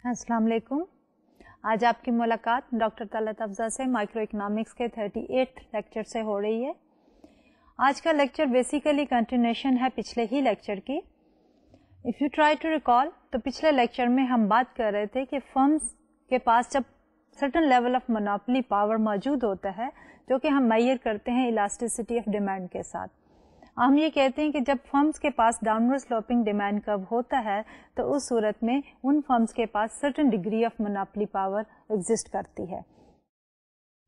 السلام علیکم. آج آپ کی ملاقات ڈاکٹر طلعت افضل سے مائکرو اکنامکس کے 38 لیکچر سے ہو رہی ہے. آج کا لیکچر بیسیکلی کنٹینیوشن ہے پچھلے ہی لیکچر کی. If you try to recall تو پچھلے لیکچر میں ہم بات کر رہے تھے کہ فرمز کے پاس جب certain level of monopoly power موجود ہوتا ہے جو کہ ہم میئر کرتے ہیں الاسٹیسٹی آف ڈیمانڈ کے ساتھ. ہم یہ کہتے ہیں کہ جب فرمز کے پاس ڈاؤنورڈ سلوپنگ ڈیمانڈ کرو ہوتا ہے تو اس صورت میں ان فرمز کے پاس certain degree of monopoly power exist کرتی ہے.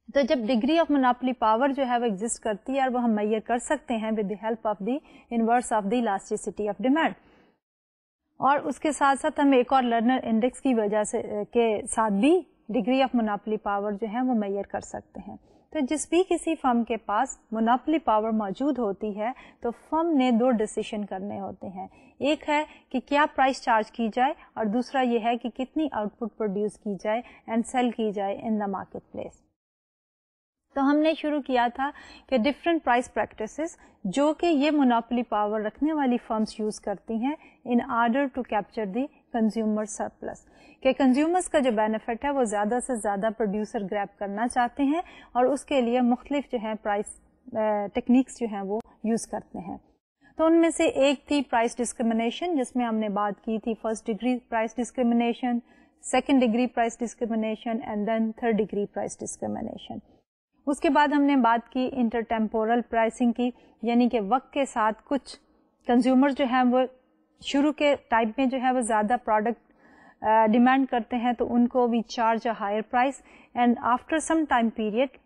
تو جب ڈگری آف مونوپلی پاور جو ہے وہ ایگزسٹ کرتی ہے اور وہ ہم میئر کر سکتے ہیں with the help of the inverse of the elasticity of demand. اور اس کے ساتھ ساتھ ہم ایک اور لرنر انڈیکس کی وجہ سے کے ساتھ بھی ڈگری آف مونوپلی پاور جو ہے وہ میئر کر سکتے ہیں. تو جس بھی کسی فرم کے پاس مونوپلی پاور موجود ہوتی ہے تو فرم نے دو ڈیسیشن کرنے ہوتے ہیں. ایک ہے کہ کیا پرائس چارج کی جائے اور دوسرا یہ ہے کہ کتنی آؤٹ پٹ پروڈیوس کی جائے اینڈ سیل کی جائے ان دا مارکیٹ پلیس. تو ہم نے شروع کیا تھا کہ ڈفرینٹ پرائس پریکٹسز جو کہ یہ مونوپلی پاور رکھنے والی فرمز یوز کرتی ہیں in order to capture the consumer surplus, کہ کنزیومرز کا جو بینیفٹ ہے وہ زیادہ سے زیادہ پروڈیوسر گریب کرنا چاہتے ہیں اور اس کے لیے مختلف جو ہیں پرائس ٹیکنیکس جو ہیں وہ یوز کرتے ہیں. تو ان میں سے ایک تھی پرائس ڈسکریمنیشن جس میں ہم نے بات کی تھی first degree price discrimination, second degree price discrimination and then third degree price discrimination. اس کے بعد ہم نے بات کی انٹر ٹیمپورل پرائسنگ کی, یعنی کہ وقت کے ساتھ کچھ کنزیومر جو ہیں وہ شروع کے ٹائپ میں جو ہے وہ زیادہ پروڈکٹ ڈیمانڈ کرتے ہیں تو ان کو we charge a higher price and after some time period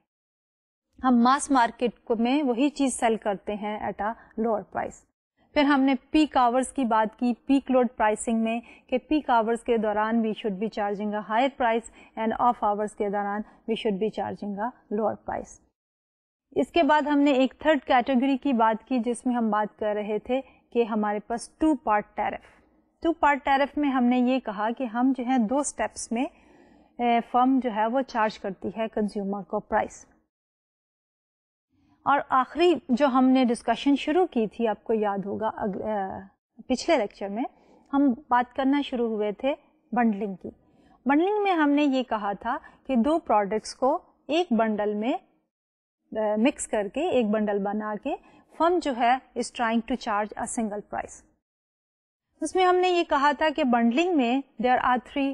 ہم ماس مارکیٹ میں وہی چیز سیل کرتے ہیں ایٹ اے لوور پرائس. پھر ہم نے پیک آورز کی بات کی پیک لوڈ پرائسنگ میں کہ پیک آورز کے دوران we should be charging a higher price and off hours کے دوران we should be charging a lower price. اس کے بعد ہم نے ایک تھرڈ کیٹیگری کی بات کی جس میں ہم بات کر رہے تھے کہ ہمارے پاس ٹو پارٹ ٹیرف میں ہم نے یہ کہا کہ ہم جو ہے دو سٹیپس میں فرم جو ہے وہ چارج کرتی ہے کنزیومر کو پرائس. اور آخری جو ہم نے ڈسکشن شروع کی تھی آپ کو یاد ہوگا پچھلے لیکچر میں ہم بات کرنا شروع ہوئے تھے بنڈلنگ کی. بنڈلنگ میں ہم نے یہ کہا تھا کہ دو پروڈکٹس کو ایک بنڈل میں مکس کر کے ایک بنڈل بنا کے فرم جو ہے is trying to charge a single price. اس میں ہم نے یہ کہا تھا کہ بنڈلنگ میں دیر آر تھری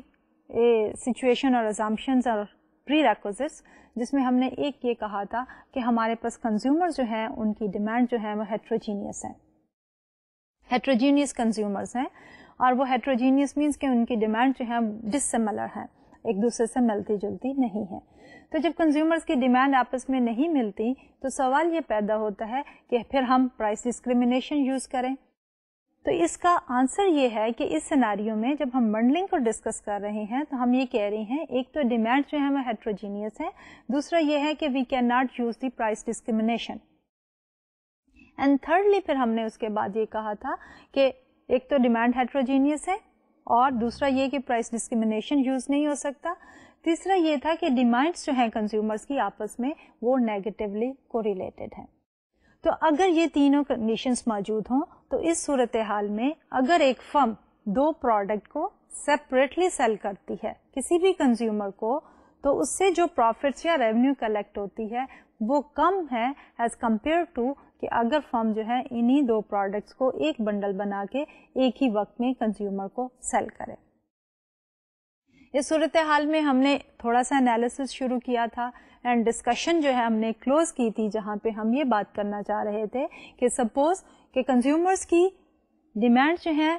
سچویشن اور assumptions اور پری ریکوزٹس, جس میں ہم نے ایک یہ کہا تھا کہ ہمارے پاس کنزیومر جو ہیں ان کی ڈیمانڈ جو ہے وہ ہیٹروجینیس ہیں, ہیٹروجینیس کنزیومرز ہیں, اور وہ ہیٹروجینیس مینس کہ ان کی ڈیمانڈ جو ہے ڈسسیملر ہیں, ایک دوسرے سے ملتی جلتی نہیں ہے. تو جب کنزیومرز کی ڈیمانڈ آپس میں نہیں ملتی تو سوال یہ پیدا ہوتا ہے کہ پھر ہم پرائس ڈسکریمنیشن یوز کریں. تو اس کا آنسر یہ ہے کہ اس سیناریو میں جب ہم بنڈلنگ کو ڈسکس کر رہے ہیں تو ہم یہ کہہ رہے ہیں ایک تو ڈیمانڈ جو ہے وہ ہیٹروجینیس ہے, دوسرا یہ ہے کہ we cannot use the price discrimination, and thirdly پھر ہم نے اس کے بعد یہ کہا تھا کہ ایک تو ڈیمانڈ ہیٹروجینیس ہے اور دوسرا یہ کہ پرائس ڈسکریمنیشن یوز نہیں ہو سکتا, تیسرا یہ تھا کہ ڈیمانڈس جو ہیں کنزیومرز کی آپس میں وہ نیگیٹولی کوریلیٹڈ ہیں. تو اگر یہ تینوں کنڈیشنز موجود ہوں تو اس صورتحال میں اگر ایک فرم دو پروڈکٹ کو سیپریٹلی سیل کرتی ہے کسی بھی کنزیومر کو تو اس سے جو پروفٹس یا ریونیو کلیکٹ ہوتی ہے وہ کم ہے ایز کمپیئر ٹو کہ اگر فرم جو ہے انہی دو پروڈکٹس کو ایک بنڈل بنا کے ایک ہی وقت میں کنزیومر کو سیل کرے. اس صورتحال میں ہم نے تھوڑا سا انالیسس شروع کیا تھا اینڈ ڈسکشن جو ہے ہم نے کلوز کی تھی جہاں پہ ہم یہ بات کرنا چاہ رہے تھے کہ سپوز کہ کنزیومرز کی ڈیمانڈ جو ہیں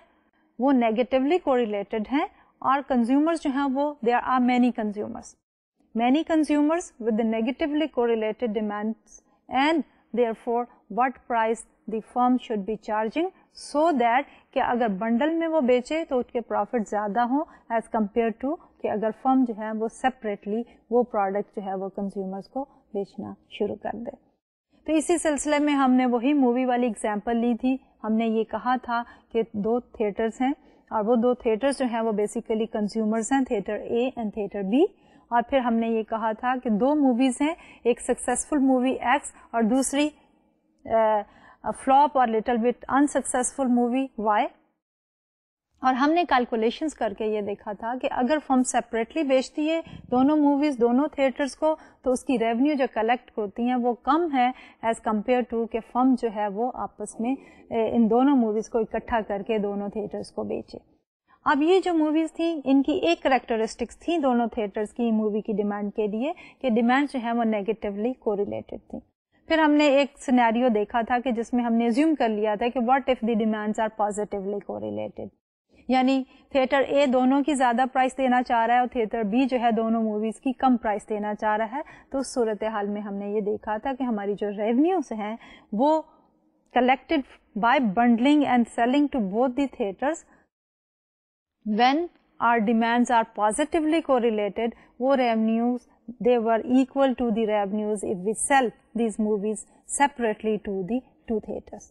وہ نیگیٹولی کوریلیٹڈ ہیں اور کنزیومرز جو ہیں وہ there are many consumers with negatively correlated demands and therefore what price the firm should be charging so that کہ اگر بنڈل میں وہ بیچے تو اس کے پروفٹ زیادہ ہوں ایز کمپیئر ٹو کہ اگر فرم جو ہے وہ سیپریٹلی وہ پروڈکٹ جو ہے وہ کنزیومرز کو بیچنا شروع کر دے. تو اسی سلسلے میں ہم نے وہی مووی والی اگزامپل لی تھی. ہم نے یہ کہا تھا کہ دو تھیٹرز ہیں اور وہ دو تھیٹرز جو ہیں وہ بیسیکلی کنزیومرز ہیں, theatre A and theatre B. اور پھر ہم نے یہ کہا تھا کہ دو موویز ہیں, ایک سکسیسفل مووی ایکس اور دوسری فلوپ اور little bit unsuccessful movie Y. اور ہم نے کیلکولیشنز کر کے یہ دیکھا تھا کہ اگر فرم سیپریٹلی بیچتی ہے دونوں موویز دونوں تھیٹرز کو تو اس کی ریونیو جو کلیکٹ ہوتی ہیں وہ کم ہے ایز کمپیئر ٹو کہ فرم جو ہے وہ آپس میں ان دونوں موویز کو اکٹھا کر کے دونوں تھیٹرز کو بیچے. اب یہ جو موویز تھیں ان کی ایک کریکٹرسٹکس تھی دونوں تھیٹرز کی مووی کی ڈیمانڈ کے لیے کہ ڈیمانڈ جو ہے وہ نیگیٹولی کوریلیٹڈ تھی. پھر ہم نے ایک سینیریو دیکھا تھا کہ جس میں ہم نے ایزیوم کر لیا تھا کہ what if the demands are positively correlated, یعنی تھیٹر اے دونوں کی زیادہ پرائز دینا چاہ رہا ہے اور تھیٹر بی جو ہے دونوں موویز کی کم پرائز دینا چاہ رہا ہے. تو اس صورتحال میں ہم نے یہ دیکھا تھا کہ ہماری جو ریونیوز ہیں وہ collected by bundling and selling to both the theatres when our demands are positively correlated, وہ revenues they were equal to the revenues if we sell these movies separately to the two theaters.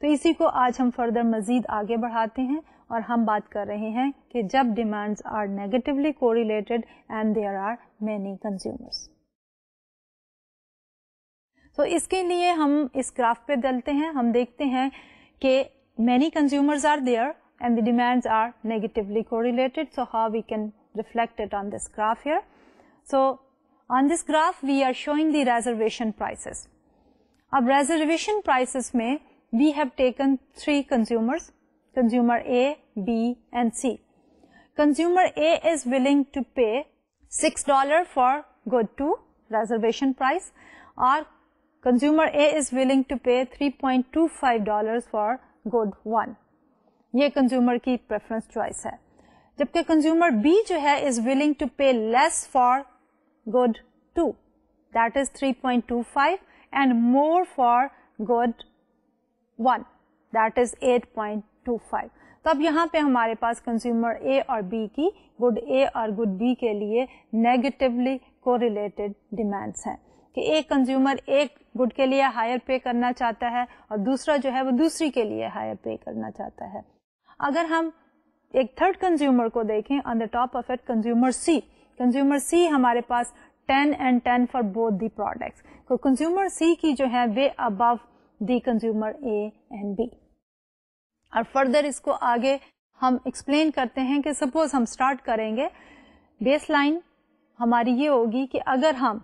تو اسی کو آج ہم further مزید آگے بڑھاتے ہیں اور ہم بات کر رہے ہیں کہ جب demands are negatively correlated and there are many consumers. تو اس کے لیے ہم اس گراف پہ ڈلتے ہیں, ہم دیکھتے ہیں کہ many consumers are there and the demands are negatively correlated. So how we can reflect it on this graph here? So on this graph we are showing the reservation prices. Ab reservation prices mein we have taken three consumers, consumer A, B and C. Consumer A is willing to pay $6 for good 2 reservation price, or consumer A is willing to pay $3.25 for good 1. یہ consumer کی preference choice ہے. جبکہ consumer B جو ہے is willing to pay less for good 2 that is 3.25 and more for good 1 that is 8.25. تو اب یہاں پہ ہمارے پاس کنزیومر اے اور بی کی گڈ اے اور گڈ بی کے لیے نیگیٹولی کوریلیٹڈ ڈیمانڈس ہیں کہ ایک کنزیومر ایک گڈ کے لیے ہائر پے کرنا چاہتا ہے اور دوسرا جو ہے وہ دوسری کے لیے ہائر پے کرنا چاہتا ہے. اگر ہم ایک تھرڈ کنزیومر کو دیکھیں on the top of it consumer C ہمارے پاس 10 and 10 for both the products. تو کنزیومر سی کی جو ہے way above the consumer A and B. اور فردر اس کو آگے ہم ایکسپلین کرتے ہیں کہ سپوز ہم اسٹارٹ کریں گے, بیس لائن ہماری یہ ہوگی کہ اگر ہم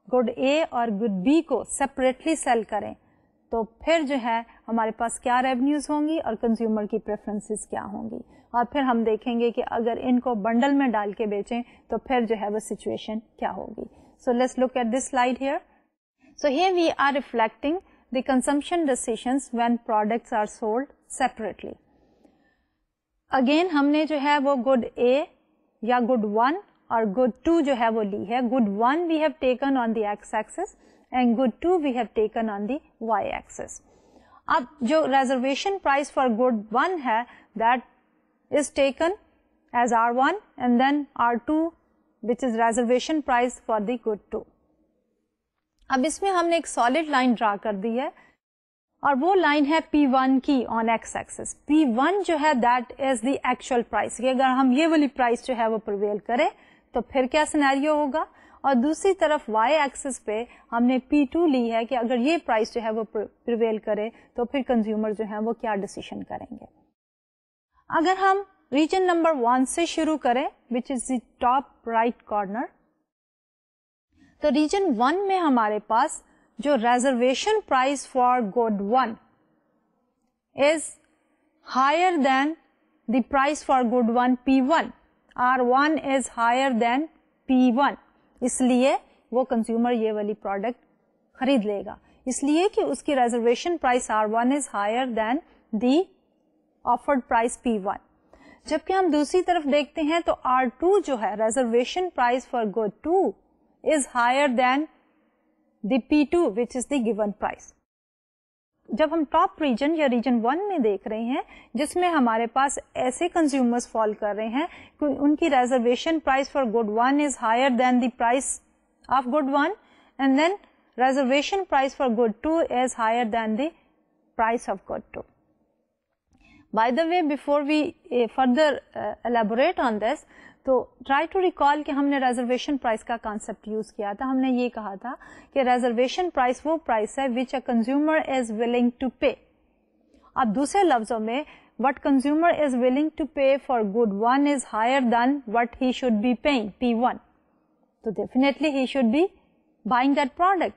گڈ اے اور گڈ بی کو سیپریٹلی سیل کریں تو پھر جو ہے ہمارے پاس کیا ریونیوز ہوں گی اور کنزیومر کی پریفرنسز کیا ہوں گی, اور پھر ہم دیکھیں گے کہ اگر ان کو بنڈل میں ڈال کے بیچیں تو پھر جو ہے وہ سچویشن کیا ہوگی. So let's look at this slide here. So here we are reflecting the consumption decisions when products are sold separately. Again ہم نے جو ہے وہ گڈ اے یا گڈ 1 اور گڈ 2 جو ہے وہ لی ہے. Good 1 we have taken on the X axis and good 2 we have taken on the y axis. اب جو reservation price for good 1 ہے that is taken as R1 and then R2 which is reservation price for the good 2. اب اس میں ہم نے ایک solid line draw کر دی ہے اور وہ لائن ہے P1 کی on x axis. P1 جو ہے that is the actual price. کہ اگر ہم یہ والی price جو ہے وہ prevail کرے تو پھر کیا سینیریو ہوگا, اور دوسری طرف وائی ایکسس پہ ہم نے P2 لی ہے کہ اگر یہ پرائس جو ہے وہ پریویل کرے تو پھر کنزیومر جو ہے وہ کیا ڈیسیشن کریں گے. اگر ہم ریجن نمبر 1 سے شروع کریں which is the top right corner, تو ریجن 1 میں ہمارے پاس جو reservation price for good 1 is higher than the price for good 1 P1. R1 is higher than P1. اس لیے وہ کنزیومر یہ والی پروڈکٹ خرید لے گا, اس لیے کہ اس کی reservation price R1 is higher than the offered price P1. جبکہ ہم دوسری طرف دیکھتے ہیں تو R2 جو ہے reservation price for good 2 is higher than the P2 which is the given price. جب ہم ٹاپ ریجن یا ریجن 1 میں دیکھ رہے ہیں جس میں ہمارے پاس ایسے کنزیومرز فال کر رہے ہیں کہ ان کی reservation price for good 1 is higher than the price of good 1 and then reservation price for good 2 is higher than the price of good 2. By the way before we further elaborate on this, تو try to recall کہ ہم نے reservation price کا concept use کیا تھا. ہم نے یہ کہا تھا کہ ریزرویشن پرائس وہ پرائس ہے وچ a consumer is willing to پے. اب دوسرے لفظوں میں what consumer is willing to pay for good 1 is higher than what he should be paying, P1. So definitely he should be buying that product.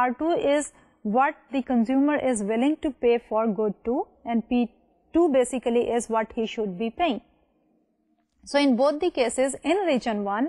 R2 is what the consumer is willing to pay for good 2 and P2 basically is what he should be paying. So in both the cases in region 1,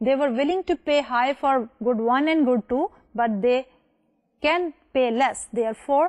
they were willing to pay high for good 1 and good 2, but they can pay less. Therefore,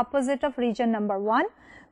opposite of region number 1,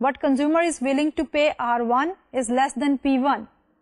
what consumer is willing to pay R1 is less than P1,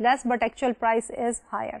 less but actual price is higher.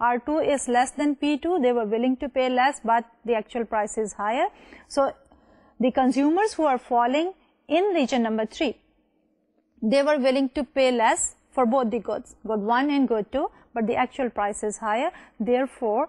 R2 is less than P2, they were willing to pay less but the actual price is higher. So the consumers who are falling in region number 3, they were willing to pay less for both the goods, good 1 and good 2, but the actual price is higher. Therefore,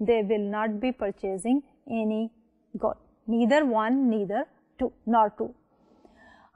they will not be purchasing any good, neither 1, neither 2, nor 2.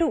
2,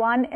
1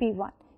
P1,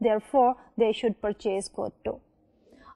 therefore they should purchase good 2.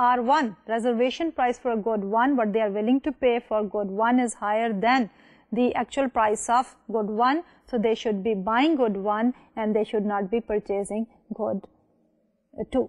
R1 reservation price for good 1 what they are willing to pay for good 1 is higher than the actual price of good 1, so they should be buying good 1 and they should not be purchasing good 2.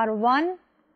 R1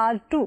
R2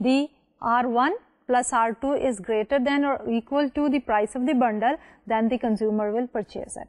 the R1 plus R2 is greater than or equal to the price of the bundle, then the consumer will purchase it.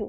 2.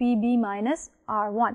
PB minus R1.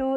2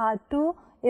R2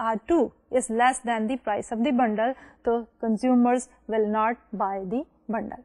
R2 is less than the price of the bundle, so consumers will not buy the bundle.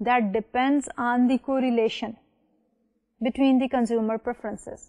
that depends on the correlation between the consumer preferences.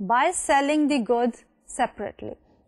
by selling the goods separately.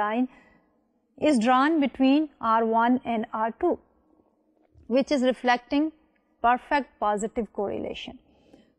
line is drawn between R1 and R2 which is reflecting perfect positive correlation.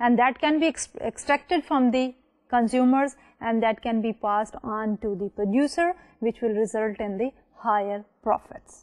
and that can be extracted from the consumers and that can be passed on to the producer which will result in the higher profits.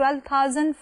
12,000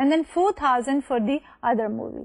and then 4,000 for the other movie.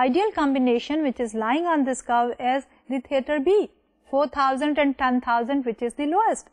ideal combination which is lying on this curve is the theater B, 4,000 and 10,000 which is the lowest.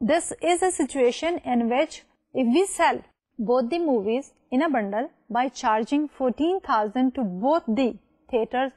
this is a situation in which if we sell both the movies in a bundle by charging 14,000 to both the theaters,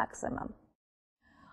maximum.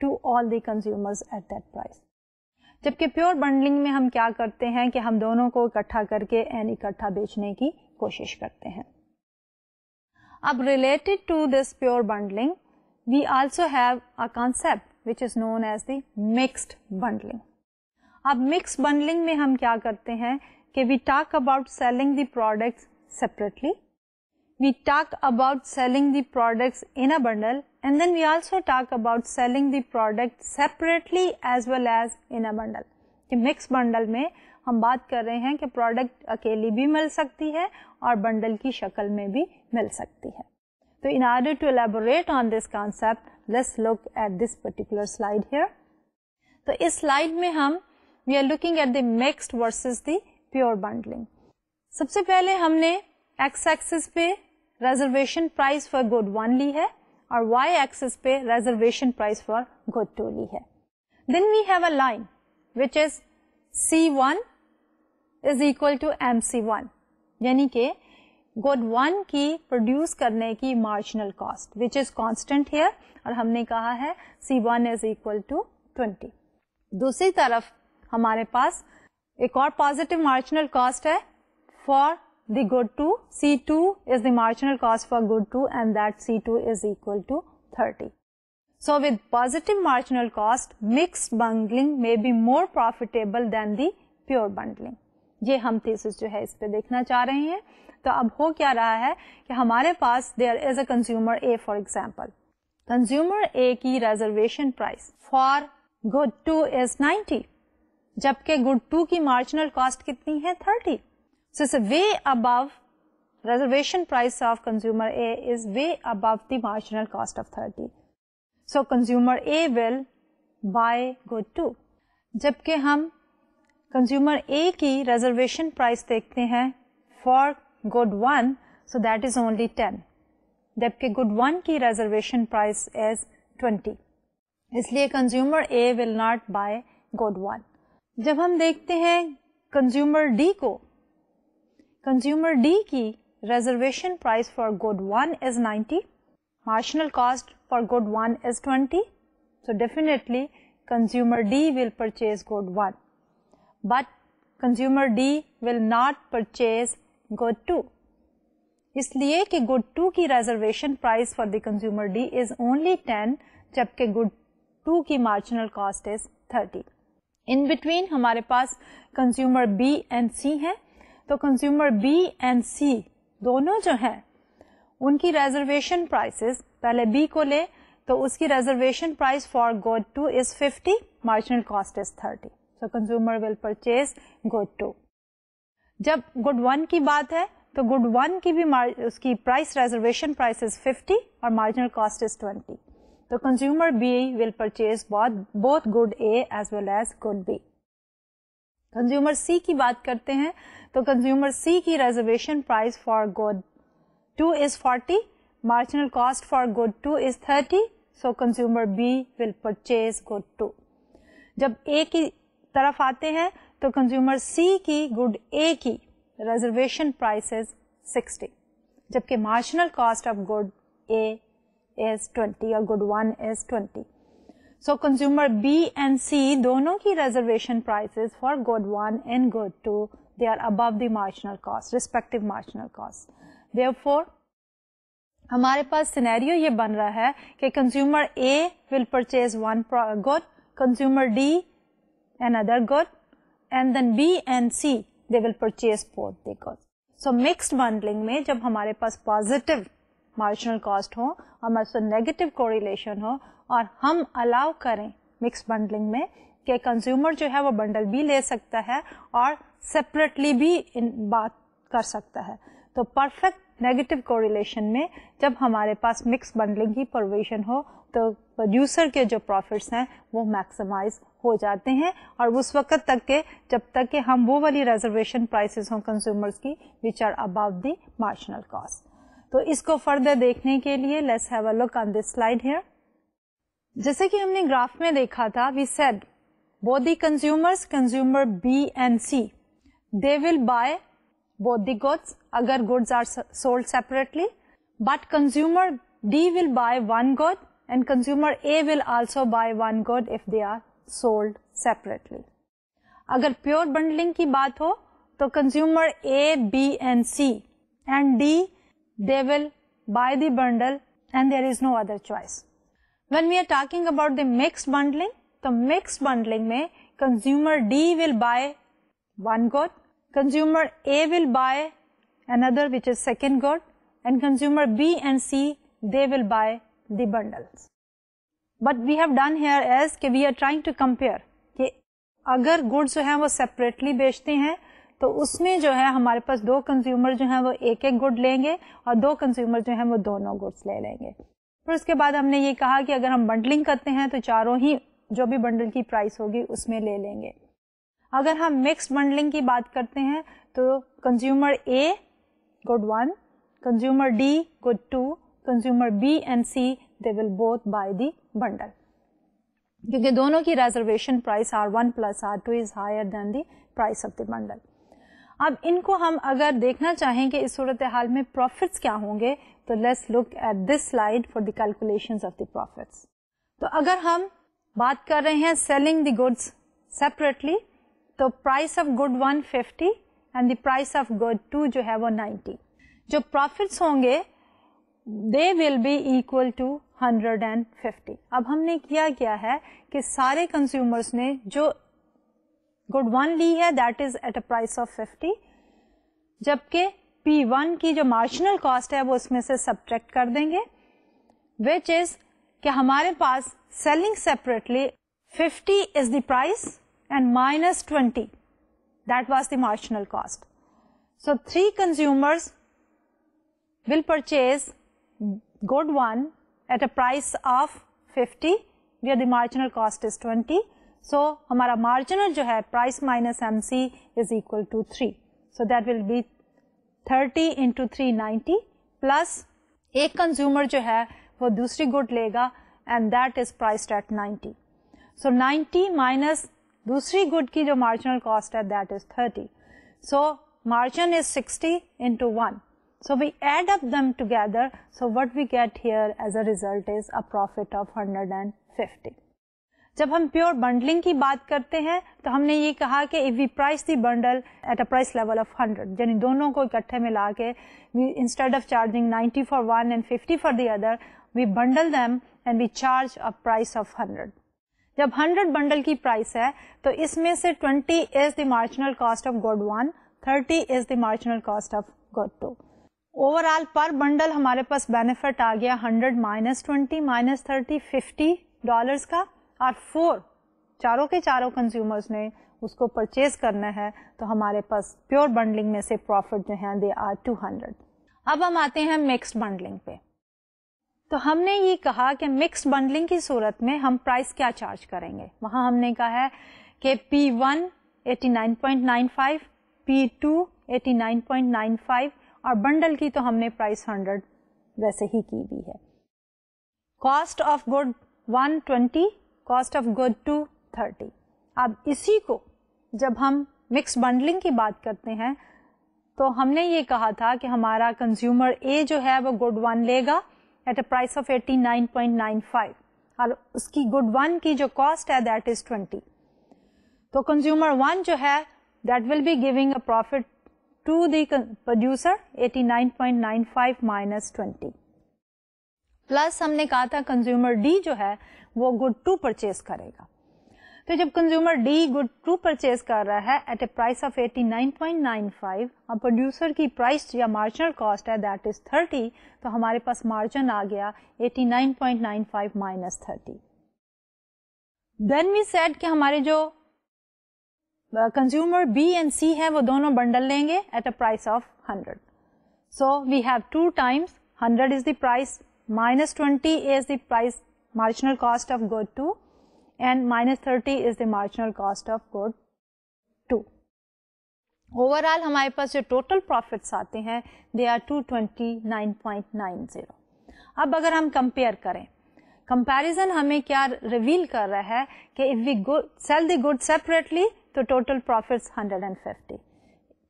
to all the consumers at that price. جبکہ pure bundling میں ہم کیا کرتے ہیں کہ ہم دونوں کو اکٹھا کر کے این اکٹھا بیچنے کی کوشش کرتے ہیں. اب related to this pure bundling we also have a concept which is known as the mixed bundling. اب mixed bundling میں ہم کیا کرتے ہیں کہ we talk about selling the products separately, we talk about selling the products in a bundle, and then we also talk about selling the product separately as well as in a bundle. کہ mixed bundle میں ہم بات کر رہے ہیں کہ product اکیلی بھی مل سکتی ہے اور بنڈل کی شکل میں بھی مل سکتی ہے. So in order to elaborate on this concept, let's look at this particular slide here. تو اس slide میں ہم we are looking at the mixed versus the pure bundling. سب سے پہلے ہم نے x axis پہ reservation price for good 1 لی ہے اور y axis پہ reservation price for good 2 لی ہے. Then we have a line which is C1 is equal to MC1, یعنی کہ گڈ 1 کی پروڈیوس کرنے کی marginal cost which is constant here اور ہم نے کہا ہے C1 از اکول ٹو 20. دوسری طرف ہمارے پاس ایک اور پازیٹیو مارجنل کاسٹ ہے for the good 2. C2 is the marginal cost for good 2 and that C2 is equal to 30. So with positive marginal cost, mixed bundling may be more profitable than the pure bundling. یہ ہم thesis جو ہے اس پہ دیکھنا چاہ رہے ہیں. تو اب ہو کیا رہا ہے کہ ہمارے پاس there is a consumer A for example. Consumer A کی reservation price for good 2 is 90, جبکہ good 2 کی marginal cost کتنی ہے 30. So it's way above, reservation price of consumer A is way above the marginal cost of 30. So consumer A will buy good 2. جبکہ ہم consumer A کی reservation price دیکھتے ہیں for good 1, so that is only 10. جبکہ good 1 کی reservation price is 20. اس لیے consumer A will not buy good 1. جب ہم دیکھتے ہیں consumer D کو, consumer D کی reservation price for good 1 is 90, marginal cost for good 1 is 20, so definitely consumer D will purchase good 1, but consumer D will not purchase good 2. اس لیے کہ good 2 کی reservation price for the consumer D is only 10, جبکہ good 2 کی marginal cost is 30. In between ہمارے پاس consumer B and C ہے. تو consumer B and C دونوں جو ہیں ان کی reservation prices, پہلے B کو لے تو اس کی reservation price for good 2 is 50, marginal cost is 30. So consumer will purchase good 2. جب good 1 کی بات ہے تو good 1 کی بھی اس کی price reservation price is 50 اور marginal cost is 20. تو consumer B will purchase both good A as well as good B. consumer C کی بات کرتے ہیں تو consumer C کی reservation price for good 2 is 40, marginal cost for good 2 is 30, so consumer B will purchase good 2. جب A کی طرف آتے ہیں تو consumer C کی good A کی reservation price is 60, جبکہ marginal cost of good A is 20 اور good 1 is 20. So consumer B and C دونوں کی reservation prices for good 1 and good 2 they are above the marginal cost, respective marginal cost. Therefore ہمارے پاس scenario یہ بن رہا ہے کہ consumer A will purchase one good, consumer D another good, and then B and C they will purchase both the goods. So mixed bundling میں جب ہمارے پاس positive marginal cost ہو, ہمارے پاس negative correlation ہو اور ہم allow کریں mixed bundling میں کہ consumer جو ہے وہ bundle بھی لے سکتا ہے اور separately بھی بات کر سکتا ہے, تو perfect نیگیٹو کوریلیشن میں جب ہمارے پاس مکس بنڈلنگ کی پروویژن ہو تو پروڈیوسر کے جو پروفٹس ہیں وہ میکسیمائز ہو جاتے ہیں, اور اس وقت تک کہ جب تک کہ ہم وہ والی ریزرویشن پرائسز ہوں کنزیومرز کی which are above the marginal cost. تو اس کو فردر دیکھنے کے لیے let's have a look on this slide here. جیسے کہ ہم نے گراف میں دیکھا تھا, we said both the consumers, consumer B and C, they will buy both the goods agar goods are sold separately, but consumer D will buy one good and consumer A will also buy one good if they are sold separately. اگر pure bundling کی بات ہو تو consumer A B and C and D they will buy the bundle and there is no other choice. When we are talking about the mixed bundling, تو mixed bundling میں consumer D will buy one good, consumer A will buy another which is second good, and consumer B and C they will buy the bundles. But we have done here is کہ we are trying to compare کہ اگر goods جو ہیں وہ separately بیچتے ہیں تو اس میں جو ہے ہمارے پاس دو کنزیومر جو ہیں وہ ایک ایک گڈ لیں گے اور دو کنزیومر جو ہیں وہ دونوں گڈس لے لیں گے. پھر اس کے بعد ہم نے یہ کہا کہ اگر ہم بنڈلنگ کرتے ہیں تو چاروں ہی جو بھی بنڈل کی پرائس ہوگی اس میں لے لیں گے. اگر ہم مکس بنڈلنگ کی بات کرتے ہیں تو consumer A good 1, consumer D good 2, consumer B and C they will both buy the bundle, کیونکہ دونوں کی reservation price R1 plus R2 is higher than the price of the bundle. اب ان کو ہم اگر دیکھنا چاہیں کہ اس صورتحال میں پروفٹس کیا ہوں گے تو let's look at this slide for the calculations of the profits. تو اگر ہم بات کر رہے ہیں سیلنگ دی گڈس سیپریٹلی تو price of good 150 and the price of good 2 جو ہے وہ 90. جو پروفٹس ہوں گے they will be equal to 150. اب ہم نے کیا ہے کہ سارے کنزیومرس نے جو گڈ 1 لی ہے that is at a price of 50, جبکہ P1 کی جو مارجنل کاسٹ ہے وہ اس میں سے سبٹریکٹ کر دیں گے, وچ از کہ ہمارے پاس selling separately 50 is the price and minus 20 that was the marginal cost. So 3 consumers will purchase good 1 at a price of 50 where the marginal cost is 20. So ہمارا marginal جو ہے price minus MC is equal to 3. So that will be 30 into 390 plus ایک consumer جو ہے وہ دوسری good لے گا and that is priced at 90. So 90 minus دوسری گڈ کی جو مارجنل کاسٹ ہے that is 30. So margin is 60 into 1. So we add up them together. So what we get here as a result is a profit of 150. جب ہم pure bundling کی بات کرتے ہیں تو ہم نے یہ کہا کہ if we price the bundle at a price level of 100, یعنی دونوں کو اکٹھے ملا کے we instead of charging 90 for one and 50 for the other, we bundle them and we charge a price of 100. جب 100 بنڈل کی پرائس ہے تو اس میں سے 20 is the marginal cost of good 1, 30 is the marginal cost of good 2. Overall پر bundle ہمارے پاس benefit آ گیا 100 minus 20 minus 30 $50 کا, اور 4 چاروں کے چاروں کنزیومرز نے اس کو پرچیز کرنا ہے تو ہمارے پاس پیور بنڈلنگ میں سے پروفٹ جو ہیں دے آر 200. اب ہم آتے ہیں مکسڈ بنڈلنگ پہ. تو ہم نے یہ کہا کہ مکس بنڈلنگ کی صورت میں ہم پرائس کیا چارج کریں گے. وہاں ہم نے کہا ہے کہ P1 89.95, P2 89.95 اور بنڈل کی تو ہم نے پرائس 100 ویسے ہی کی بھی ہے. Cost of good 120, cost of good 2 30. اب اسی کو جب ہم مکس بنڈلنگ کی بات کرتے ہیں تو ہم نے یہ کہا تھا کہ ہمارا کنزیومر اے جو ہے وہ گڈ 1 لے گا at a price of 89.95 اور اس کی گڈ 1 کی جو کاسٹ ہے دیٹ از 20. تو کنزیومر 1 جو ہے that will be giving a profit to the producer 89.95 minus 20. Plus ہم نے کہا تھا کنزیومر ڈی جو ہے وہ گڈ 2 پرچیز کرے گا. تو جب کنزیومر ڈی گڈ 2 پرچیز کر رہا ہے ایٹ اے پرائس آف 89.95 اور پروڈیوسر کی پرائس یا مارجنل کاسٹ ہے دیٹ از 30, تو ہمارے پاس مارجن آ گیا 89.95 minus 30. دین وی سیڈ کہ ہمارے جو کنزیومر بی اینڈ سی ہے وہ دونوں بنڈل لیں گے at a price of 100. So we have 2 times 100 is the price minus 20 is the price marginal cost of good 2 and minus 30 is the marginal cost of good 2. Overall ہمارے پاس جو total profits آتے ہیں they are 229.90. اب اگر ہم compare کریں, comparison ہمیں کیا reveal کر رہا ہے کہ if we sell the good separately تو total profits 150.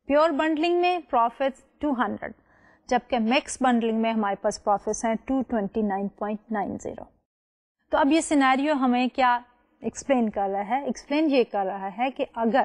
Pure bundling میں profits 200. جبکہ مکس بنڈلنگ میں ہمارے پاس پروفٹس ہیں 229.90. تو اب یہ سینیریو ہمیں کیا ایکسپلین کر رہا ہے؟ ایکسپلین یہ کر رہا ہے کہ اگر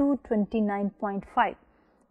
229.5।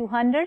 200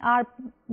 our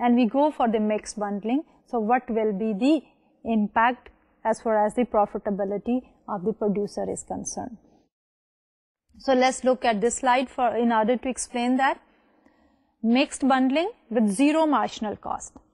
and we go for the mixed bundling, so what will be the impact as far as the profitability of the producer is concerned? So let's look at this slide for in order to explain that mixed bundling with zero marginal cost।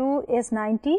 2 is 90,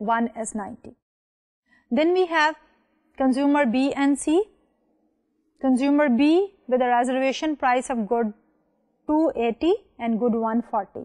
1 is 90. Then we have consumer B and C. Consumer B with a reservation price of good 280 and good 140,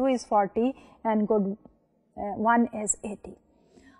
2 is 40 and good 1 is 80.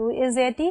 2 is 80।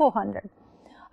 400।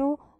2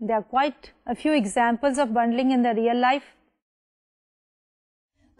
there are quite a few examples of bundling in the real life.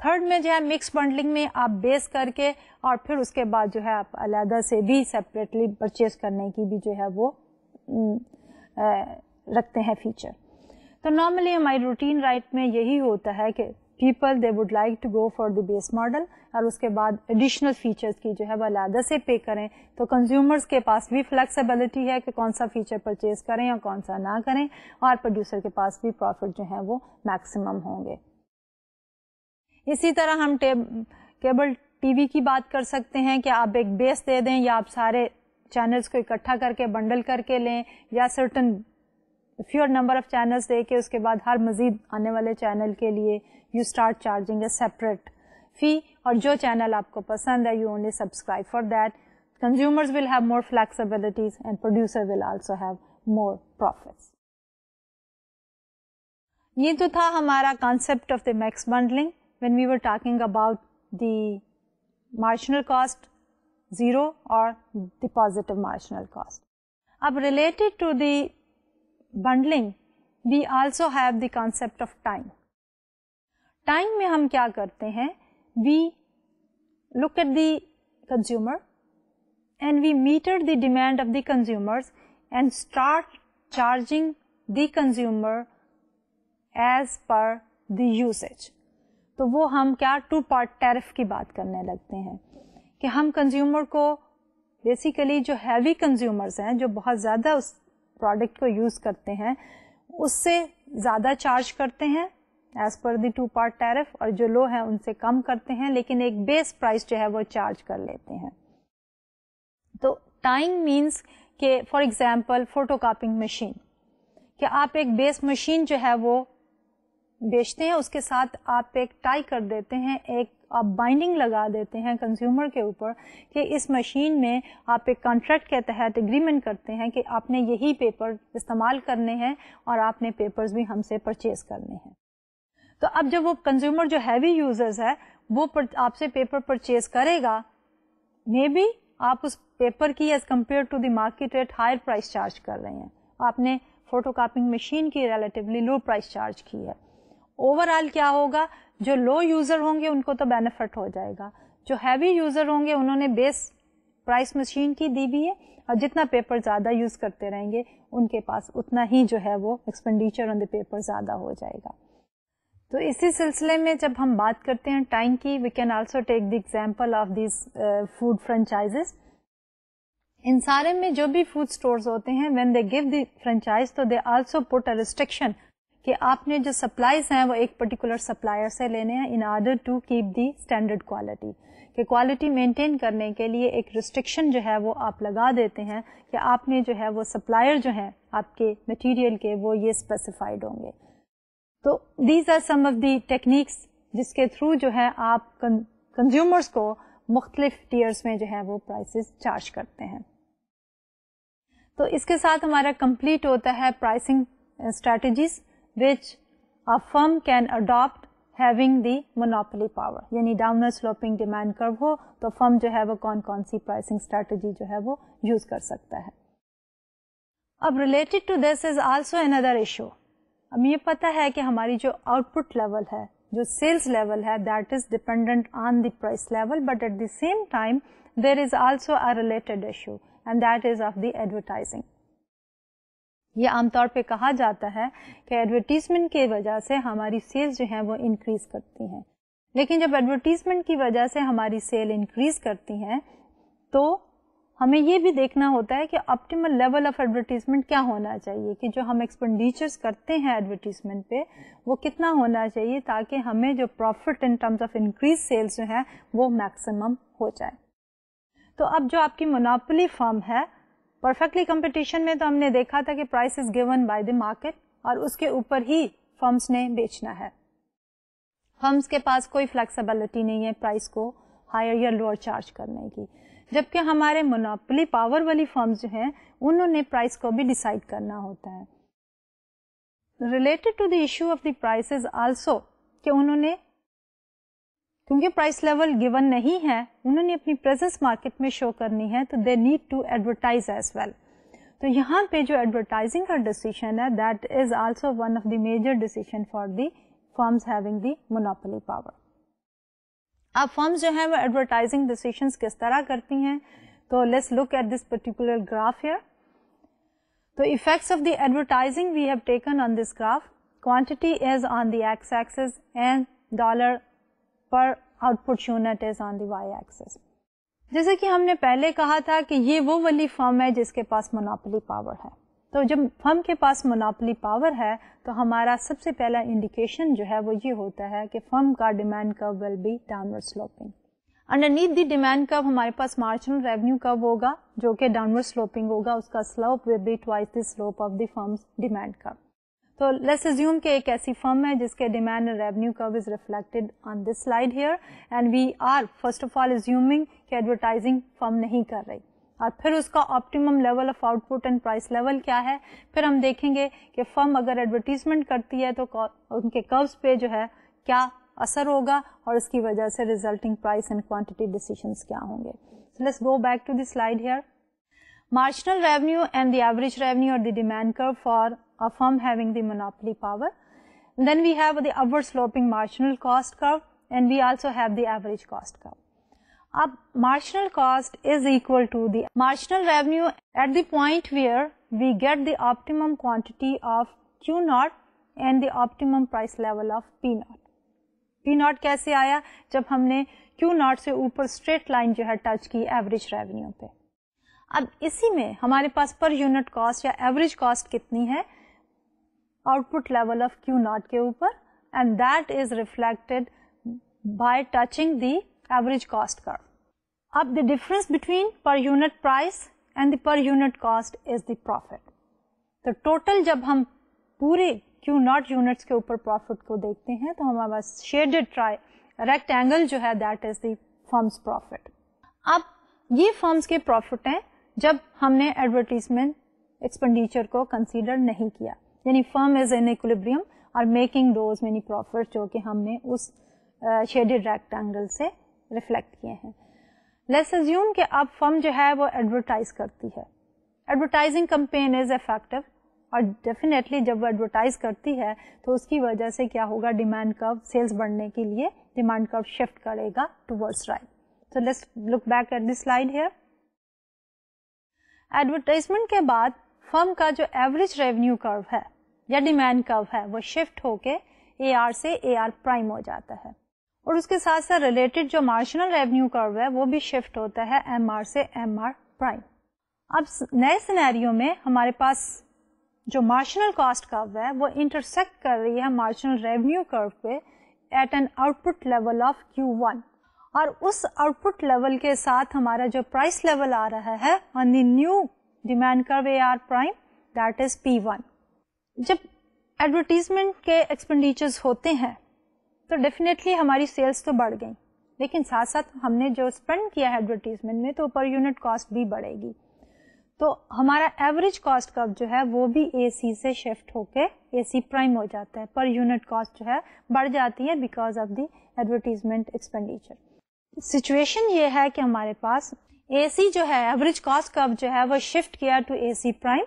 Third میں جو ہے mix bundling میں آپ بیس کر کے اور پھر اس کے بعد جو ہے آپ علیحدہ سے بھی سیپریٹلی پرچیز کرنے کی بھی جو ہے وہ رکھتے ہیں فیچر. تو نارملی ہماری روٹین رائٹ میں یہی ہوتا ہے کہ people they would like to go for the base model اور اس کے بعد ایڈیشنل فیچرز کی جو ہے وہ علیحدہ سے پے کریں. تو کنزیومرز کے پاس بھی فلیکسیبلٹی ہے کہ کون سا فیچر پرچیز کریں اور کون سا نہ کریں, اور پروڈیوسر کے پاس بھی پروفٹ جو ہے وہ میکسیمم ہوں گے. اسی طرح ہم کیبل ٹی وی کی بات کر سکتے ہیں کہ آپ ایک بیس دے دیں یا آپ سارے چینلز کو اکٹھا کر کے بنڈل کر کے لیں, یا certain few number of channels دے کے اس کے بعد ہر مزید آنے والے چینل کے لیے you start charging a separate fee, اور جو چینل آپ کو پسند ہے you only subscribe for that. Consumers will have more flexibilities and producer will also have more profits. یہ تو تھا ہمارا concept of the mix bundling when we were talking about the marginal cost 0 or the positive marginal cost. Ab related to the bundling, we also have the concept of time. Time میں ہم کیا کرتے ہیں, we look at the consumer and we meter the demand of the consumers and start charging the consumer as per the usage. تو وہ ہم کیا 2 part tariff کی بات کرنے لگتے ہیں کہ ہم کنزیومر کو بیسیکلی جو ہیوی کنزیومرز ہیں جو بہت زیادہ اس پروڈکٹ کو یوز کرتے ہیں اس سے زیادہ چارج کرتے ہیں ایز پر دی 2 part ٹیرف, اور جو لو ہیں ان سے کم کرتے ہیں, لیکن ایک بیس پرائز جو ہے وہ چارج کر لیتے ہیں. تو ٹائم مینس کہ for example photocopying machine, کہ آپ ایک بیس مشین جو ہے وہ بیچتے ہیں, اس کے ساتھ آپ ایک ٹائی کر دیتے ہیں, ایک آپ بائنڈنگ لگا دیتے ہیں کنزیومر کے اوپر کہ اس مشین میں آپ ایک کانٹریکٹ کے تحت اگریمنٹ کرتے ہیں کہ آپ نے یہی پیپر استعمال کرنے ہیں اور آپ نے پیپرز بھی ہم سے پرچیز کرنے ہیں. تو اب جب وہ کنزیومر جو ہیوی یوزرز ہے وہ آپ سے پیپر پرچیز کرے گا, مے بی آپ اس پیپر کی as compared to the market rate higher price charge کر رہے ہیں, آپ نے فوٹو کاپنگ مشین کی ریلیٹیولی لو پرائز چارج کی ہے. اوور آل کیا ہوگا, جو لو یوزر ہوں گے ان کو تو بینیفٹ ہو جائے گا, جو ہیوی یوزر ہوں گے انہوں نے بیس پرائس مشین کی دی بھی ہے, اور جتنا پیپر زیادہ یوز کرتے رہیں گے ان کے پاس اتنا ہی جو ہے وہ ایکسپینڈیچر آن دی پیپر زیادہ ہو جائے گا. تو اسی سلسلے میں جب ہم بات کرتے ہیں ٹائم کی, we can also take the example of these food franchises. ان سارے میں جو بھی فوڈ اسٹورز ہوتے ہیں when they give the franchise تو they also put a restriction کہ آپ نے جو سپلائیز ہیں وہ ایک پرٹیکولر سپلائر سے لینے ہیں in order to keep the standard quality, کہ کوالٹی مینٹین کرنے کے لیے ایک ریسٹرکشن جو ہے وہ آپ لگا دیتے ہیں کہ آپ نے جو ہے وہ سپلائر جو ہیں آپ کے مٹیریل کے وہ یہ اسپیسیفائڈ ہوں گے. تو these are some of the techniques جس کے تھرو جو ہے آپ کنزیومرز کو مختلف ٹیئرس میں جو ہے وہ پرائسز چارج کرتے ہیں. تو اس کے ساتھ ہمارا کمپلیٹ ہوتا ہے pricing strategies which a firm can adopt having the monopoly power, یعنی ڈاؤنر سلوپنگ ڈیمانڈ کرو ہو تو فرم جو ہے وہ کون کون سی پرائسنگ اسٹریٹجی جو ہے وہ یوز کر سکتا ہے. اب related to this is also another issue. اب یہ پتا ہے کہ ہماری جو آؤٹ پٹ لیول ہے, جو سیلس لیول ہے, that is dependent on the price level, but at the same time there is also a related issue and that is of the advertising. یہ عام طور پہ کہا جاتا ہے کہ ایڈورٹیزمنٹ کی وجہ سے ہماری سیلز جو ہیں وہ انکریز کرتی ہیں, لیکن جب ایڈورٹیزمنٹ کی وجہ سے ہماری سیل انکریز کرتی ہیں تو ہمیں یہ بھی دیکھنا ہوتا ہے کہ آپٹیمل لیول آف ایڈورٹیزمنٹ کیا ہونا چاہیے, کہ جو ہم ایکسپینڈیچرز کرتے ہیں ایڈورٹیزمنٹ پہ وہ کتنا ہونا چاہیے تاکہ ہمیں جو profit in terms of increase sales جو ہیں وہ میکسیمم ہو جائے. تو اب جو آپ کی مونوپولی فرم ہے, پرفیکٹلی کمپٹیشن میں تو ہم نے دیکھا تھا کہ price is given by the market اور اس کے اوپر ہی فرمز نے بیچنا ہے. فرمز کے پاس کوئی فلیکسیبلٹی نہیں ہے پرائس کو ہائر یا لوور چارج کرنے کی, جبکہ ہمارے مونوپولی پاور والی فرمز جو ہیں انہوں نے پرائس کو بھی ڈیسائیڈ کرنا ہوتا ہے. Related to the issue of the prices also, کہ انہوں نے کیونکہ پرائس لیول گیون نہیں ہے انہوں نے اپنی پریزنس مارکیٹ میں شو کرنی ہے, تو they need to advertise as well. تو یہاں پہ جو ایڈورٹائزنگ کا ڈیسیشن ہے that is also one of the major decision for the firms having the monopoly power. اب فرمز جو ہیں وہ ایڈورٹائزنگ ڈیسیشنز کس طرح کرتی ہیں, تو let's look at this particular graph here. تو effects of the advertising we have taken on this graph. Quantity is on the x-axis and dollar per output unit is on the y-axis. جیسے کہ ہم نے پہلے کہا تھا کہ یہ وہ والی فرم ہے جس کے پاس مونوپولی پاور ہے. تو جب فرم کے پاس مونوپولی پاور ہے تو ہمارا سب سے پہلا انڈیکیشن جو ہے وہ یہ ہوتا ہے کہ فرم کا demand curve will be downward sloping. Underneath the demand curve ہمارے پاس مارجنل ریونیو کرو ہوگا جو کہ ڈاؤنورڈ سلوپنگ ہوگا, اس کا slope will be twice the slope of the firm's demand curve. تو لیٹس اسیوم کہ ایک ایسی فرم ہے جس کے demand and revenue curve is reflected on this slide here, and we are first of all assuming کہ ایڈورٹائزنگ فرم نہیں کر رہی, اور پھر اس کا optimum level of output and price level کیا ہے. پھر ہم دیکھیں گے کہ فرم اگر ایڈورٹیزمنٹ کرتی ہے تو ان کے کروز پہ جو ہے کیا اثر ہوگا اور اس کی وجہ سے resulting price and quantity decisions کیا ہوں گے. So let's go back to the slide here. Marginal revenue and the average revenue are the demand curve for a firm having the monopoly power. And then we have the upward sloping marginal cost curve, and we also have the average cost curve. Ab marginal cost is equal to the marginal revenue at the point where we get the optimum quantity of Q naught and the optimum price level of P naught. P naught کیسے آیا؟ جب ہم نے Q naught سے اوپر straight line جو ہے touch کی ایوریج ریونیو پہ. اب اسی میں ہمارے پاس پر یونٹ کاسٹ یا ایوریج کاسٹ کتنی ہے؟ Out put level of Q naught کے اوپر, and that is reflected by touching the average cost کرو. اب the difference between per unit price and the per unit cost is the profit. تو total جب ہم پورے Q naught units کے اوپر profit کو دیکھتے ہیں تو ہمارے پاس shaded rectangle جو ہے that is the firm's profit. اب یہ firms کے profit ہیں جب ہم نے advertisement expenditure کو consider نہیں کیا, یعنی firm is in equilibrium اور making those many profits جو کہ ہم نے اس shaded rectangle سے reflect کیے ہیں. Let's assume کہ اب فرم جو ہے وہ ایڈورٹائز کرتی ہے. ایڈورٹائزنگ کمپین از افیکٹو, اور ڈیفینیٹلی جب وہ ایڈورٹائز کرتی ہے تو اس کی وجہ سے کیا ہوگا, ڈیمانڈ کرو سیلز بڑھنے کے لیے ڈیمانڈ کرو شفٹ کرے گا towards right. So let's look back at the slide here. Advertisement کے بعد فرم کا جو ایوریج ریونیو کرو ہے یا ڈیمانڈ کرو ہے وہ شفٹ ہو کے اے آر سے اے آر پرائم ہو جاتا ہے, اور اس کے ساتھ ساتھ ریلیٹڈ جو مارجنل ریونیو کرو ہے وہ بھی شفٹ ہوتا ہے ایم آر سے ایم آر پرائم. اب نئے سینیریو میں ہمارے پاس جو مارجنل کاسٹ کرو ہے وہ انٹرسیکٹ کر رہی ہے مارجنل ریونیو کرو پہ at an output level of Q1, اور اس آؤٹ پٹ لیول کے ساتھ ہمارا جو پرائس لیول آ رہا ہے آن دی new demand curve A R prime that is P1. جب ایڈورٹیزمنٹ کے ایکسپینڈیچرز ہوتے ہیں تو ڈیفینیٹلی ہماری سیلز تو بڑھ گئی, لیکن ساتھ ساتھ ہم نے جو اسپینڈ کیا ہے ایڈورٹیزمنٹ میں تو پر یونٹ کاسٹ بھی بڑھے گی. تو ہمارا ایوریج کاسٹ کرو جو ہے وہ بھی اے سی سے شفٹ ہو کے اے سی پرائم ہو جاتا ہے, پر یونٹ کاسٹ جو ہے بڑھ جاتی ہے because of the advertisement expenditure. Situation یہ ہے کہ ہمارے پاس اے سی جو ہے ایوریج کاسٹ کرو جو ہے وہ شفٹ کیا ٹو اے سی پرائم,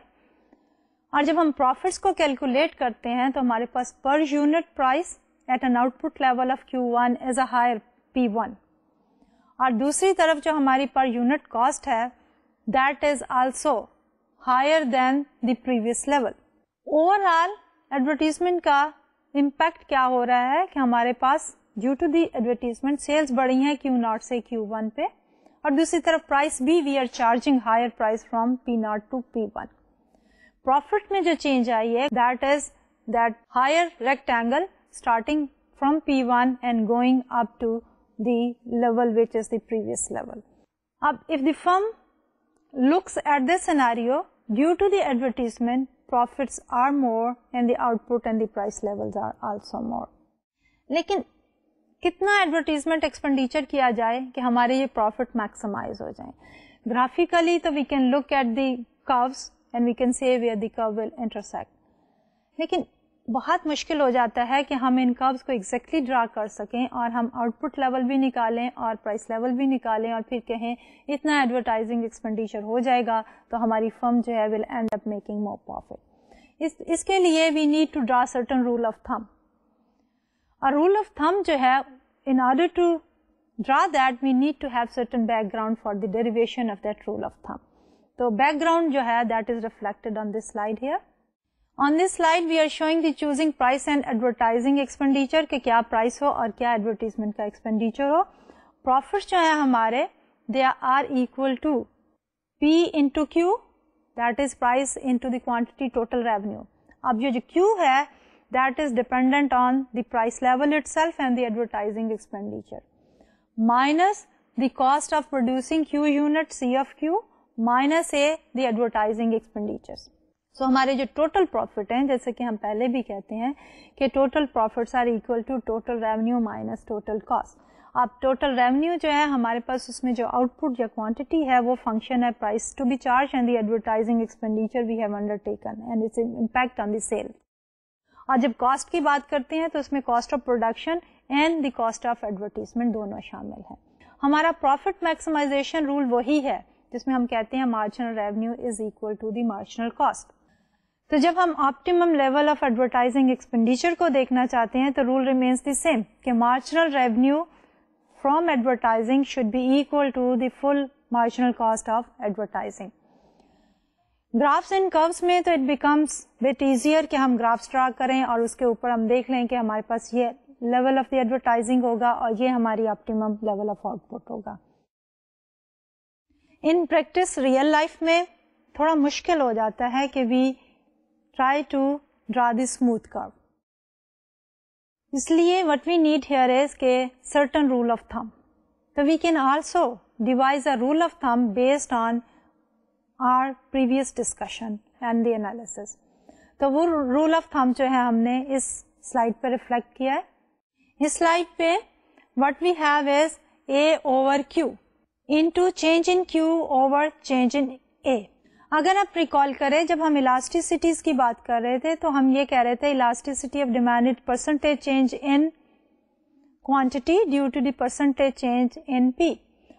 اور جب ہم پروفٹس کو کیلکولیٹ کرتے ہیں تو ہمارے پاس per unit price at an output level of Q1 is a higher P1, اور دوسری طرف جو ہماری پر یونٹ کاسٹ ہے that is also higher than the previous level. overall advertisement کا امپیکٹ کیا ہو رہا ہے کہ ہمارے پاس due to the advertisement sales بڑھی ہیں Q naught سے Q1 پہ, اور دوسری طرف پرائس بھی we are charging higher price from P naught to P1. Profit میں جو چینج آئی ہے that is that higher rectangle starting from P1 and going up to the level which is the previous level. If the firm looks at this scenario, due to the advertisement, profits are more and the output and the price levels are also more. لیکن کتنا advertisement expenditure کیا جائے کہ ہمارے یہ profit maximize ہو جائیں؟ Graphically تو we can look at the curves and we can say where the curve will intersect. لیکن بہت مشکل ہو جاتا ہے کہ ہم ان کروز کو ایگزیکٹلی ڈرا کر سکیں اور ہم آؤٹ پٹ لیول بھی نکالیں اور پرائس لیول بھی نکالیں اور پھر کہیں اتنا ایڈورٹائزنگ ایکسپینڈیچر ہو جائے گا تو ہماری فرم جو ہے will end up making more profit. اس کے لیے we need to draw certain rule of thumb. اور رول آف تھم جو ہے in order to draw that, we need to have certain background for the derivation of that rule of thumb. So background جو ہے that is reflected on this slide here. On this slide we are showing the choosing price and advertising expenditure کہ کیا price ہو اور کیا advertisement کا expenditure ہو. Profits جو ہے ہمارے they are equal to P into Q, that is price into the quantity total revenue. اب یہ جو Q ہے that is dependent on the price level itself and the advertising expenditure, minus the cost of producing Q unit C of Q minus A the advertising expenditures. So ہمارے جو total profit ہیں جیسے کہ ہم پہلے بھی کہتے ہیں کہ total profits are equal to total revenue minus total cost. اب ٹوٹل ریونیو جو ہے ہمارے پاس اس میں جو آؤٹ پٹ یا کوانٹٹی ہے وہ فنکشن ہے price to be charge and the advertising expenditure we have undertaken and its impact on the sale. اور جب کاسٹ کی بات کرتے ہیں تو اس میں cost of production and the cost of advertisement دونوں شامل ہیں. ہمارا پروفٹ میکسیمائزیشن رول وہی ہے جس میں ہم کہتے ہیں marginal revenue is equal to the marginal cost. تو جب ہم optimum level of advertising expenditure کو دیکھنا چاہتے ہیں تو رول ریمینس دی سیم کہ marginal revenue from advertising should be equal to the full marginal cost of advertising. Graphs and curves میں تو it becomes bit easier کہ ہم graphs draw کریں اور اس کے اوپر ہم دیکھ لیں کہ ہمارے پاس یہ level of the advertising ہوگا اور یہ ہماری optimum level of output ہوگا. In practice real life میں تھوڑا مشکل ہو جاتا ہے کہ we try to draw the smooth curve. اس لیے what we need here is کہ certain rule of thumb. So we can also devise a rule of thumb based on our previous discussion and the analysis. تو وہ rule of thumb جو ہے ہم نے اس slide پہ reflect کیا ہے. اس slide پہ what we have is A over Q into change in Q over change in A. اگر آپ ریکال کریں جب ہم الاسٹیسٹیز کی بات کر رہے تھے تو ہم یہ کہہ رہے تھے elasticity of demand is percentage change in quantity due to the percentage change in P.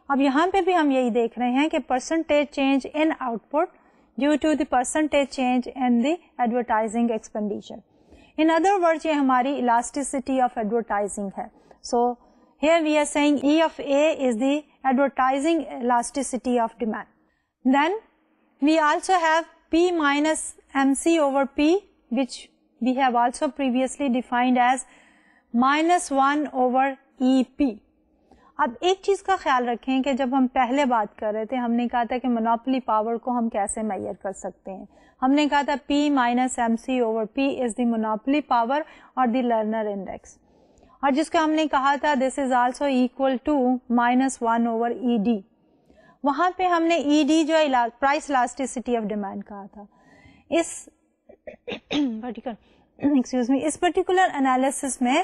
اب یہاں پہ بھی ہم یہی دیکھ رہے ہیں کہ percentage change in output due to the percentage change in the advertising expenditure. In other word یہ ہماری الاسٹیسٹی آف ایڈورٹائزنگ ہے. So here we are seeing E of A is the advertising elasticity of demand. Then we also have P minus MC over P, which we have also previously defined as minus 1 over EP. اب ایک چیز کا خیال رکھیں کہ جب ہم پہلے بات کر رہے تھے ہم نے کہا تھا کہ مونوپلی پاور کو ہم کیسے میئر کر سکتے ہیں. ہم نے کہا تھا P minus MC over P is the monopoly power اور the learner index, اور جس کو ہم نے کہا تھا this is also equal to minus 1 over ED. وہاں پہ ہم نے ای ڈی جو پرائس الاسٹیسٹی آف ڈیمانڈ کہا تھا. اس پرٹیکولر انالیسس میں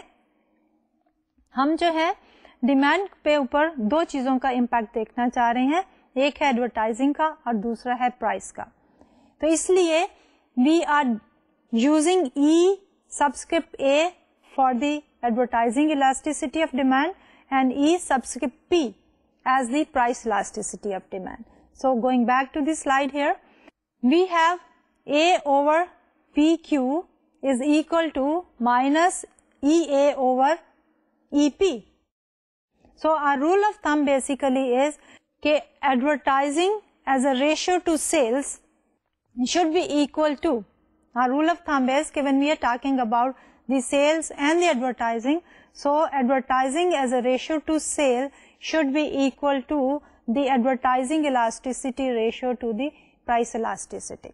ہم جو ہے ڈیمانڈ پہ اوپر دو چیزوں کا امپیکٹ دیکھنا چاہ رہے ہیں, ایک ہے ایڈورٹائزنگ کا اور دوسرا ہے پرائس کا. تو اس لیے we are using E subscript A for the advertising elasticity of demand and E subscript P as the price elasticity of demand. So going back to the slide here, we have A over PQ is equal to minus EA over EP. So our rule of thumb basically is that advertising as a ratio to sales should be equal to, our rule of thumb is that when we are talking about the sales and the advertising, so advertising as a ratio to sale should be equal to the advertising elasticity ratio to the price elasticity.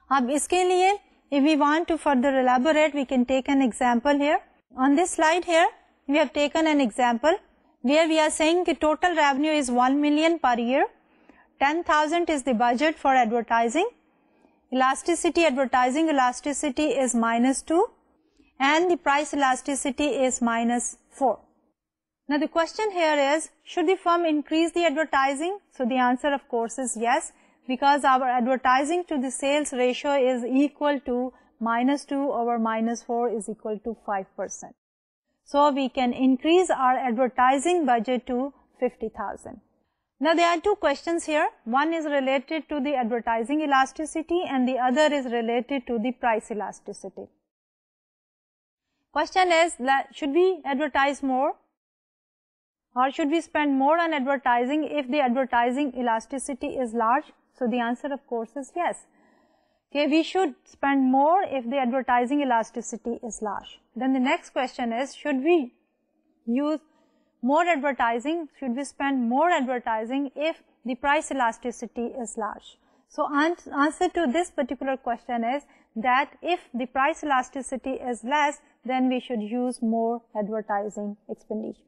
اب اس کے لیے if we want to further elaborate we can take an example here. On this slide here we have taken an example where we are saying the total revenue is 1 million per year, 10,000 is the budget for advertising, advertising elasticity is minus 2 and the price elasticity is minus 4. Now the question here is, should the firm increase the advertising? So the answer of course is yes, because our advertising to the sales ratio is equal to minus 2 over minus 4 is equal to 5%. So we can increase our advertising budget to 50,000. Now there are two questions here. One is related to the advertising elasticity and the other is related to the price elasticity. Question is, should we advertise more? or should we spend more on advertising if the advertising elasticity is large? So the answer of course is yes. Okay, we should spend more if the advertising elasticity is large. Then the next question is, should we use more advertising? Should we spend more advertising if the price elasticity is large? So answer to this particular question is that if the price elasticity is less, then we should use more advertising expenditure.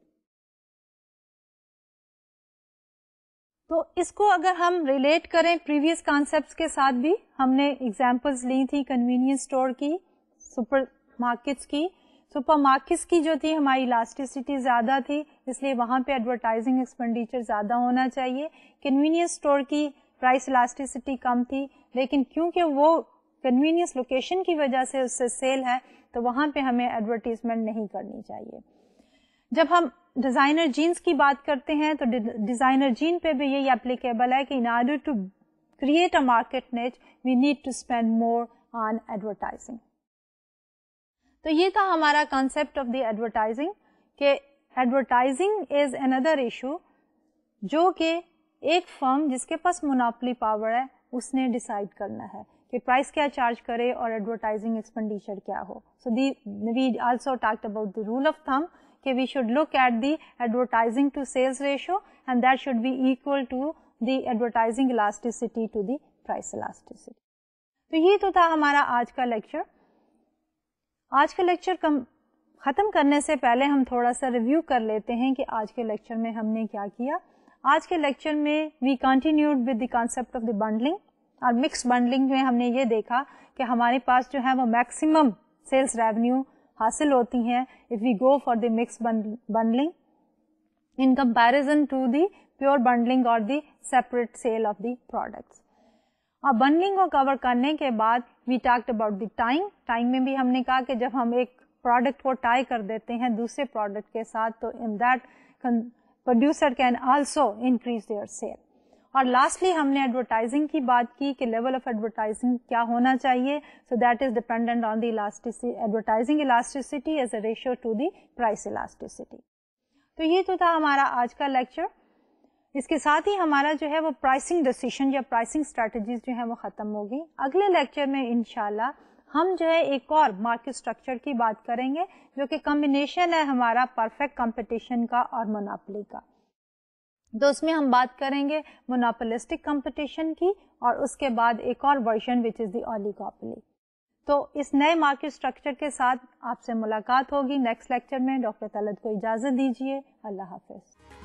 تو اس کو اگر ہم relate کریں previous concepts کے ساتھ بھی، ہم نے ایگزامپلس لی تھی کنوینئنس اسٹور کی، سپر مارکیٹس کی. سپر مارکیٹس کی جو تھی ہماری الاسٹیسٹی زیادہ تھی، اس لیے وہاں پہ ایڈورٹائزنگ ایکسپینڈیچر زیادہ ہونا چاہیے. کنوینئنس اسٹور کی پرائس الاسٹیسٹی کم تھی، لیکن کیونکہ وہ کنوینئنس لوکیشن کی وجہ سے اس سے سیل ہے، تو وہاں پہ ہمیں ایڈورٹیزمنٹ نہیں کرنی چاہیے. جب ہم ڈیزائنر جینس کی بات کرتے ہیں تو ڈیزائنر جین پہ بھی یہی اپلیکیبل ہے کہ in order to create a market niche we need to spend more on advertising. تو یہ تھا ہمارا کانسیپٹ آف دی ایڈورٹائزنگ کہ ایڈورٹائزنگ از اندر ایشو جو کہ ایک فرم جس کے پاس مونوپلی پاور ہے اس نے ڈیسائیڈ کرنا ہے کہ پرائس کیا چارج کرے اور ایڈورٹائزنگ ایکسپینڈیچر کیا ہو. So we also talked about the rule of thumb کہ we should look at the advertising to sales ratio and that should be equal to the advertising elasticity to the price elasticity. تو یہ تو تھا ہمارا آج کا lecture. آج کا لیکچر ختم کرنے سے پہلے ہم تھوڑا سا ریویو کر لیتے ہیں کہ آج کے لیکچر میں ہم نے کیا کیا. آج کے لیکچر میں we continued with the concept of the bundling. اور مکس بنڈلنگ میں ہم نے یہ دیکھا کہ ہمارے پاس جو ہے وہ میکسیمم سیلز ریونیو حاصل ہوتی ہیں if we go for the mixed bundling in comparison to the pure bundling or the separate sale of the products. اور bundling کو cover کرنے کے بعد we talked about the time میں بھی ہم نے کہا کہ جب ہم ایک product کو tie کر دیتے ہیں دوسرے product کے ساتھ تو in that producer can also increase their sale. اور لاسٹلی ہم نے ایڈورٹائزنگ کی بات کی کہ لیول آف ایڈورٹائزنگ کیا ہونا چاہیے. So that is dependent on the advertising elasticity as a ratio to the price elasticity. تو یہ تو تھا ہمارا آج کا لیکچر. اس کے ساتھ ہی ہمارا جو ہے وہ پرائسنگ ڈیسیشن یا پرائسنگ اسٹریٹجیز جو ہے وہ ختم ہوگی. اگلے لیکچر میں انشاءاللہ ہم جو ہے ایک اور مارکیٹ اسٹرکچر کی بات کریں گے جو کہ کمبینیشن ہے ہمارا پرفیکٹ کمپٹیشن کا اور مونوپلی کا. تو اس میں ہم بات کریں گے مونوپولسٹک کمپٹیشن کی اور اس کے بعد ایک اور ورژن وچ از دی اولیگوپولی. تو اس نئے مارکیٹ اسٹرکچر کے ساتھ آپ سے ملاقات ہوگی نیکسٹ لیکچر میں. ڈاکٹر طلعت کو اجازت دیجیے. اللہ حافظ.